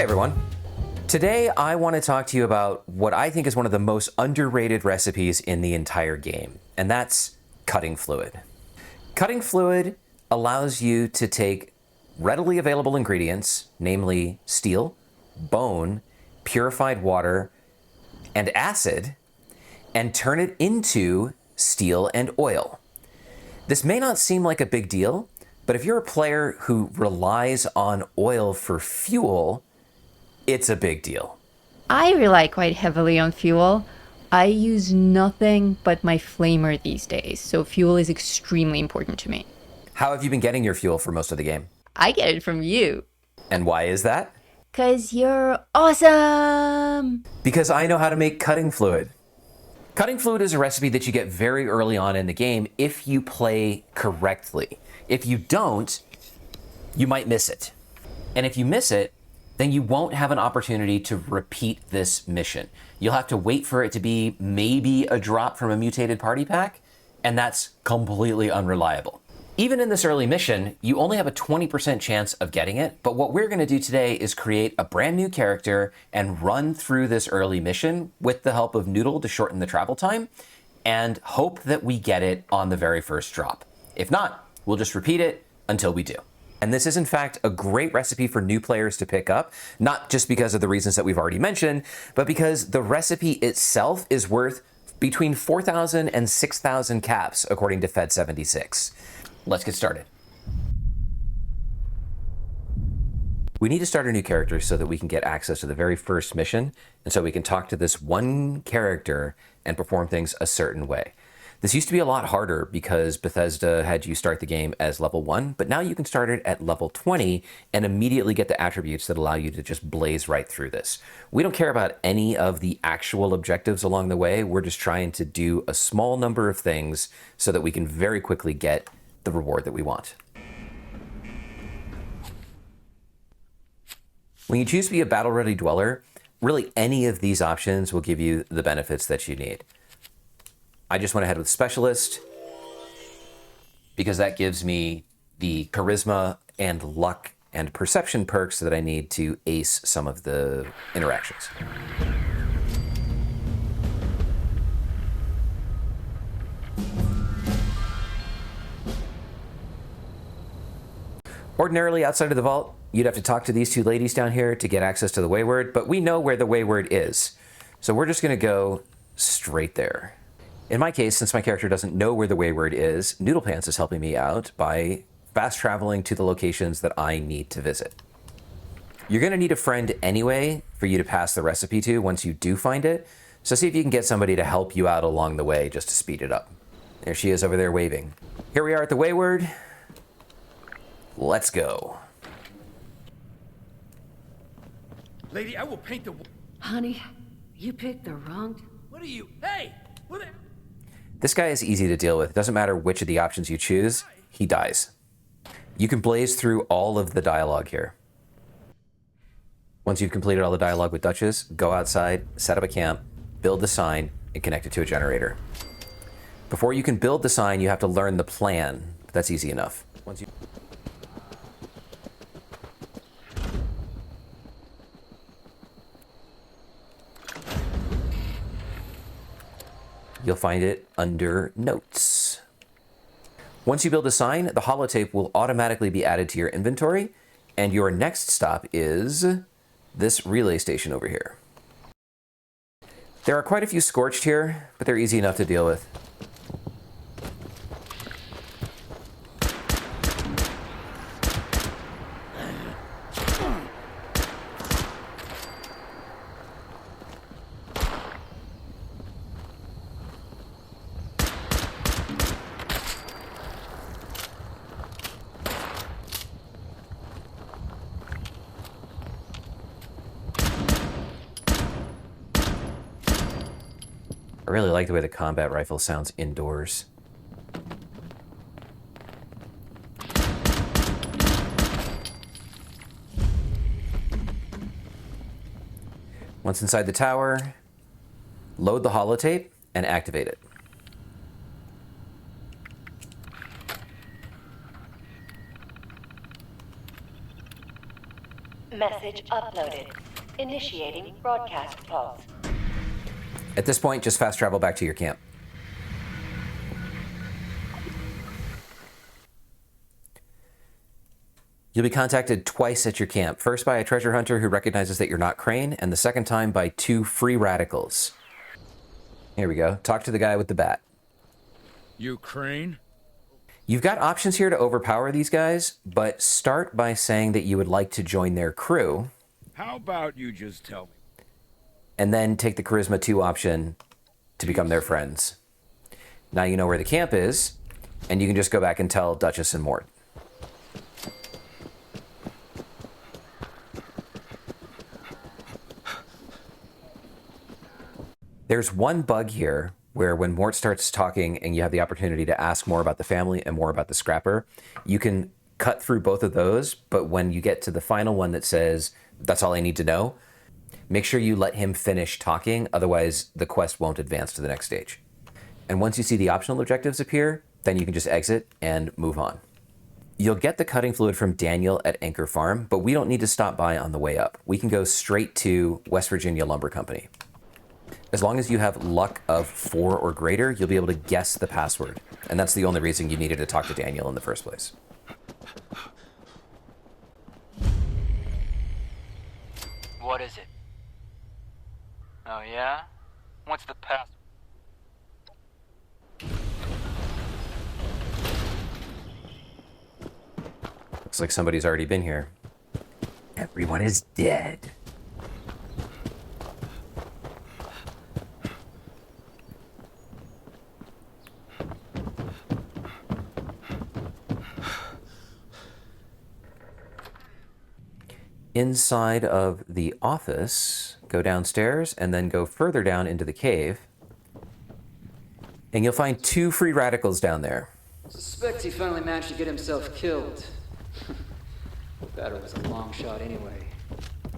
everyone. Today I want to talk to you about what I think is one of the most underrated recipes in the entire game, and that's cutting fluid. Cutting fluid allows you to take readily available ingredients, namely steel, bone, purified water, and acid, and turn it into steel and oil. This may not seem like a big deal, but if you're a player who relies on oil for fuel, it's a big deal. I rely quite heavily on fuel. I use nothing but my flamer these days, so fuel is extremely important to me. How have you been getting your fuel for most of the game? I get it from you. And why is that? 'Cause you're awesome! Because I know how to make cutting fluid. Cutting fluid is a recipe that you get very early on in the game if you play correctly. If you don't, you might miss it. And if you miss it, then you won't have an opportunity to repeat this mission. You'll have to wait for it to be maybe a drop from a mutated party pack, and that's completely unreliable. Even in this early mission, you only have a 20% chance of getting it, but what we're gonna do today is create a brand new character and run through this early mission with the help of Noodle to shorten the travel time, and hope that we get it on the very first drop. If not, we'll just repeat it until we do. And this is in fact a great recipe for new players to pick up, not just because of the reasons that we've already mentioned, but because the recipe itself is worth between 4,000 and 6,000 caps, according to Fed 76. Let's get started. We need to start a new character so that we can get access to the very first mission, and so we can talk to this one character and perform things a certain way. This used to be a lot harder because Bethesda had you start the game as level 1, but now you can start it at level 20 and immediately get the attributes that allow you to just blaze right through this. We don't care about any of the actual objectives along the way. We're just trying to do a small number of things so that we can very quickly get the reward that we want. When you choose to be a battle-ready dweller, really any of these options will give you the benefits that you need. I just went ahead with Specialist because that gives me the charisma and luck and perception perks that I need to ace some of the interactions. Ordinarily, outside of the vault, you'd have to talk to these two ladies down here to get access to the Wayward, but we know where the Wayward is. So we're just gonna go straight there. In my case, since my character doesn't know where the Wayward is, Noodlepants is helping me out by fast traveling to the locations that I need to visit. You're gonna need a friend anyway for you to pass the recipe to once you do find it, so see if you can get somebody to help you out along the way just to speed it up. There she is over there waving. Here we are at the Wayward. Let's go. Lady, I will paint the... Honey, you picked the wrong... What are you... Hey! What are... This guy is easy to deal with. It doesn't matter which of the options you choose, he dies. You can blaze through all of the dialogue here. Once you've completed all the dialogue with Duchess, go outside, set up a camp, build the sign, and connect it to a generator. Before you can build the sign, you have to learn the plan. That's easy enough. You'll find it under Notes. Once you build a sign, the holotape will automatically be added to your inventory, and your next stop is this relay station over here. There are quite a few scorched here, but they're easy enough to deal with. I really like the way the combat rifle sounds indoors. Once inside the tower, load the holotape and activate it. Message uploaded. Initiating broadcast pulse. At this point, just fast travel back to your camp. You'll be contacted twice at your camp. First by a treasure hunter who recognizes that you're not Crane, and the second time by 2 free radicals. Here we go. Talk to the guy with the bat. You Crane? You've got options here to overpower these guys, but start by saying that you would like to join their crew, How about you just tell me? and then take the Charisma 2 option to become their friends. Now you know where the camp is, and you can just go back and tell Duchess and Mort. There's one bug here where when Mort starts talking and you have the opportunity to ask more about the family and more about the scrapper, you can cut through both of those, but when you get to the final one that says, that's all I need to know, make sure you let him finish talking, otherwise the quest won't advance to the next stage. And once you see the optional objectives appear, then you can just exit and move on. You'll get the cutting fluid from Daniel at Anchor Farm, but we don't need to stop by on the way up. We can go straight to West Virginia Lumber Company. As long as you have luck of 4 or greater, you'll be able to guess the password. And that's the only reason you needed to talk to Daniel in the first place. What is it? Oh yeah? What's the password? Looks like somebody's already been here. Everyone is dead. Inside of the office, go downstairs and then go further down into the cave. And you'll find 2 free radicals down there. Suspect he finally managed to get himself killed. That was a long shot anyway.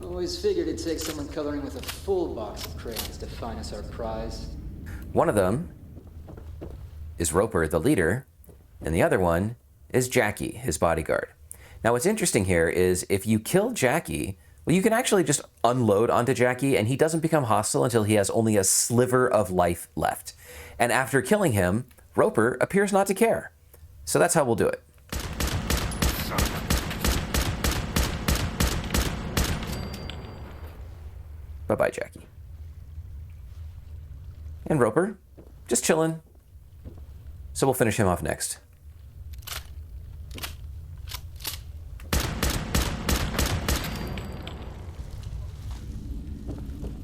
Always figured it'd take someone coloring with a full box of crayons to find us our prize. One of them is Roper, the leader, and the other one is Jackie, his bodyguard. Now, what's interesting here is if you kill Jackie, well, you can actually just unload onto Jackie, and he doesn't become hostile until he has only a sliver of life left. And after killing him, Roper appears not to care. So that's how we'll do it. Bye-bye, Jackie. And Roper, just chilling. So we'll finish him off next.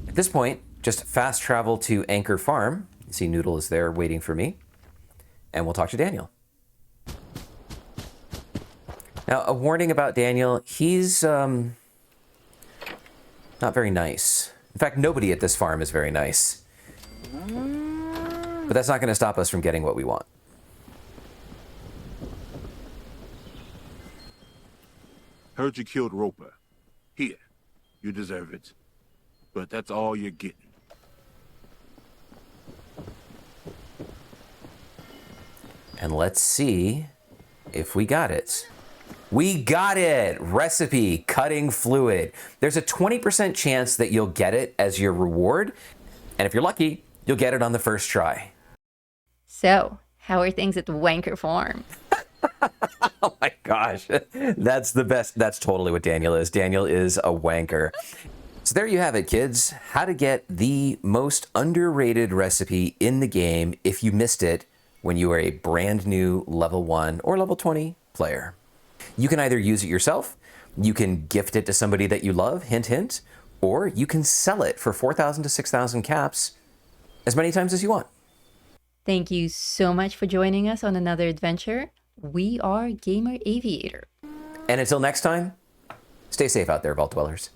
At this point, just fast travel to Anchor Farm. You see Noodle is there waiting for me. And we'll talk to Daniel. Now, a warning about Daniel. He's not very nice. In fact, nobody at this farm is very nice. But that's not going to stop us from getting what we want. Heard you killed Roper. Here, you deserve it. But that's all you're getting. And let's see if we got it. We got it! Recipe, cutting fluid. There's a 20% chance that you'll get it as your reward. And if you're lucky, you'll get it on the first try. So, how are things at the Wancker Farm? Oh my gosh, that's the best. That's totally what Daniel is. Daniel is a wanker. So there you have it, kids. How to get the most underrated recipe in the game if you missed it when you were a brand new level 1 or level 20 player. You can either use it yourself, you can gift it to somebody that you love, hint, hint, or you can sell it for 4,000 to 6,000 caps as many times as you want. Thank you so much for joining us on another adventure. We are Gamer Aviator. And until next time, stay safe out there, Vault Dwellers.